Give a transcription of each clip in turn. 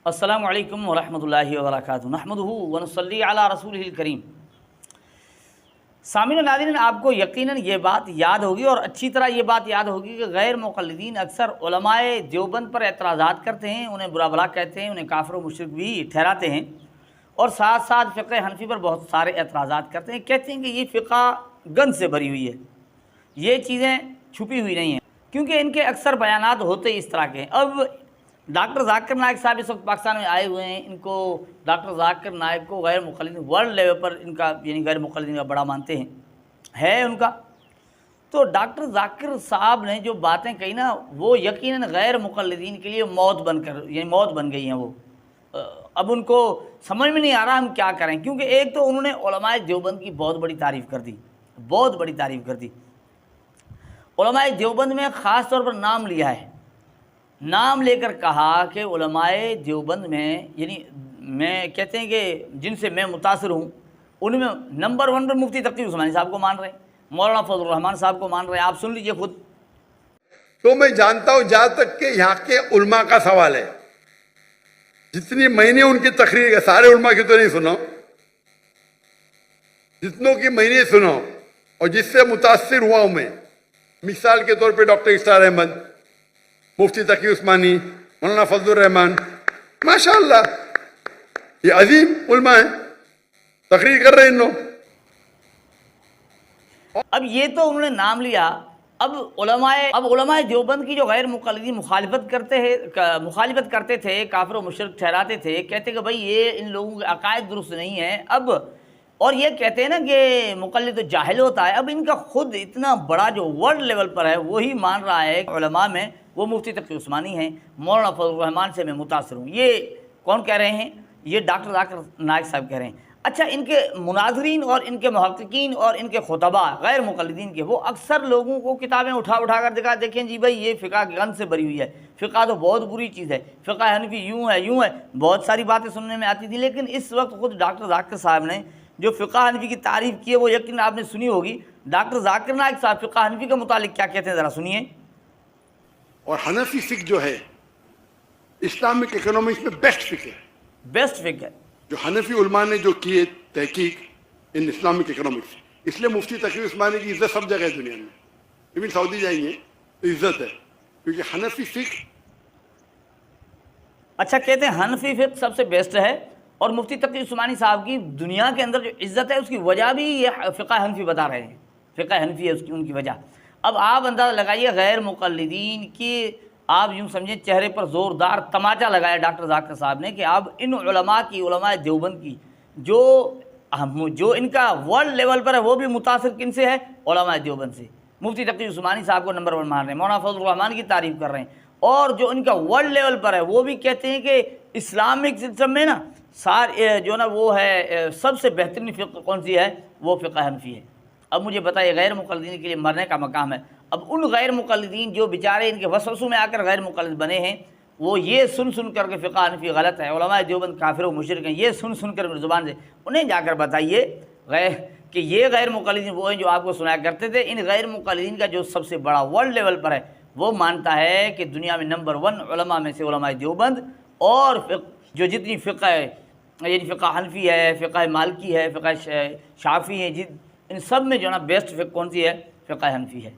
السلام علیکم ورحمۃ اللہ وبرکاتہ، نحمدہ ونصلی علی رسولہ الکریم۔ سامعین و ناظرین، آپ کو یقیناً یہ بات یاد ہوگی اور اچھی طرح یہ بات یاد ہوگی کہ غیر مقلدین اکثر علماء دیوبند پر اعتراضات کرتے ہیں، انہیں برا بھلا کہتے ہیں، انہیں کافر و مشرک بھی ٹھہراتے ہیں، اور ساتھ ساتھ فقہ حنفی پر بہت سارے اعتراضات کرتے ہیں، کہتے ہیں کہ یہ فقہ گند سے بھری ہوئی ہے، یہ چیزیں چھپی ہوئی نہیں ہیں، کیونکہ ان کے اکثر بیانات ہوتے ہی اس طرح کے ہیں۔ اب ڈاکٹر ذاکر نائک صاحب اس وقت پاکستان میں آئے ہوئے ہیں، ان کو ڈاکٹر ذاکر نائک کو غیر مقلدین ورلڈ لیول پر ان کا یعنی غیر مقلدین کا بڑا مانتے ہیں، ہے ان کا۔ تو ڈاکٹر ذاکر صاحب نے جو باتیں کہی نا، وہ یقیناً غیر مقلدین کے لیے موت بن گئی ہیں وہ۔ اب ان کو سمجھ میں نہیں آ رہا ہم کیا کریں، کیونکہ ایک تو انہوں نے علماء دیوبند کی بہت بڑی تعریف کر دی، بہت بڑی تعریف کر دی۔ علماء دیوبند میں خاص طور پر نام لیا ہے، نام لے کر کہا کہ علماء دیوبند میں یعنی میں کہتے ہیں کہ جن سے میں متاثر ہوں ان میں نمبر 1 پر مفتی تقی عثمانی صاحب کو مان رہے ہیں، مولانا فضل الرحمان صاحب کو مان رہے ہیں، آپ سن لیجئے خود۔ تو میں جانتا ہوں جہاں تک کہ یہاں کے علماء کا سوال ہے، جتنی میں نے ان کی تقریر سارے علماء کی تو نہیں سنا، جتنوں کی میں نے سنا اور جس سے متاثر ہوا ہوں میں، مثال کے طور پہ ڈاکٹر اسرار احمد، مفتی تقی عثمانی، مولانا فضل الرحمان، ماشاءاللہ یہ عظیم علماء ہیں، تقریر کر رہے ہیں ان لوگ۔ اب یہ تو انہوں نے نام لیا، اب علماء دیوبند کی جو غیر مقلدین مخالفت کرتے تھے، کافر و مشرک ٹھہراتے تھے، کہتے کہ بھائی یہ ان لوگوں کے عقائد درست نہیں ہیں، اب اور یہ کہتے ہیں نا کہ مقلد تو جاہل ہوتا ہے، اب ان کا خود اتنا بڑا جو ورلڈ لیول پر ہے وہی مان رہا ہے کہ علماء میں وہ مفتی تقی عثمانی ہیں، مولانا فضل الرحمان سے میں متاثر ہوں۔ یہ کون کہہ رہے ہیں؟ یہ ڈاکٹر ذاکر نائک صاحب کہہ رہے ہیں۔ اچھا، ان کے مناظرین اور ان کے محققین اور ان کے خطباء غیر مقلدین کے، وہ اکثر لوگوں کو کتابیں اٹھا کر دیکھیں جی بھائی یہ فقہ گند سے بھری ہوئی ہے، فقہ تو بہت بری چیز ہے، فقہ حنفی یوں ہے، بہت ساری باتیں سننے میں آتی تھی، لیکن اس وقت خود ڈاکٹر ذاکر صاحب نے جو فقہ حنفی کی تعریف کی ہے وہ یقیناً آپ نے سنی ہوگی۔ ڈاکٹر ذاکر نائک صاحب فقہ حنفی کے متعلق کیا کہتے ہیں، ذرا سنیے۔ اور حنفی فقہ جو ہے اسلامک اکنامکس میں بیسٹ فقہ ہے، بیسٹ فقہ ہے جو حنفی علماء نے جو کی ہے تحقیق ان اسلامک اکنامکس، اس لیے مفتی تقی عثمانی کی عزت سب جگہ ہے دنیا میں، ایون سعودی جائیں گے تو عزت ہے، کیونکہ حنفی فقہ۔ اچھا، کہتے ہیں حنفی فقہ سب سے بیسٹ ہے، اور مفتی تقی عثمانی صاحب کی دنیا کے اندر جو عزت ہے اس کی وجہ بھی یہ فقہ حنفی بتا رہے ہیں، فقہ حنفی ہے ان کی وجہ۔ اب آپ اندازہ لگائیے، غیر مقلدین کی آپ یوں سمجھیں چہرے پر زوردار تماچا لگایا ڈاکٹر ذاکر صاحب نے کہ آپ ان علماء دیوبند کی جو ان کا ورلڈ لیول پر ہے وہ بھی متاثر کن سے ہے؟ علماء دیوبند سے۔ مفتی تقی عثمانی صاحب کو نمبر 1 مان رہے ہیں، مولانا فضل الرحمان کی تعریف کر رہے ہیں، اور جو ان کا ورلڈ لیول پر ہے وہ بھی کہتے ہیں کہ اسلامک سسٹم میں نا جو نا وہ ہے سب سے بہترین فقہ کون سی ہے؟ وہ فقہ حنفی ہے۔ اب مجھے بتائیے، غیر مقلدین کے لیے مرنے کا مقام ہے، اب ان غیر مقلدین جو بیچارے ان کے وسوسوں میں آ کر غیر مقلد بنے ہیں، وہ یہ سن کر کے فقہ حنفی غلط ہے، علماء دیوبند کافر و مشرک ہیں، یہ سن کر زبان سے انہیں جا کر بتائیے کہ یہ غیر مقلدین وہ ہیں جو آپ کو سنایا کرتے تھے۔ ان غیر مقلدین کا جو سب سے بڑا ورلڈ لیول پر ہے وہ مانتا ہے کہ دنیا میں نمبر 1 علماء میں سے علماء دیوبند، اور جو جتنی فقہ ہے یعنی فقہ حنفی ہے، فقہ مالکی ہے، فقہ شافعی ہے، ان سب میں جو نا بیسٹ فقہ کون سی ہے؟ فقہ حنفی ہے،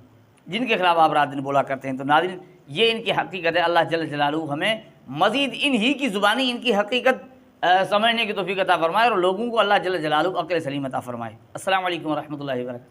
جن کے خلاف آپ رات دن بولا کرتے ہیں۔ تو ناظرین، یہ ان کی حقیقت ہے، اللہ جل جلالہ ہمیں مزید ان ہی کی زبانی ان کی حقیقت سمجھنے کی توفیق عطا فرمائے، اور لوگوں کو اللہ جل جلالہ عقل سلیم عطا فرمائے۔ السلام علیکم ورحمۃ اللہ وبرکاتہ۔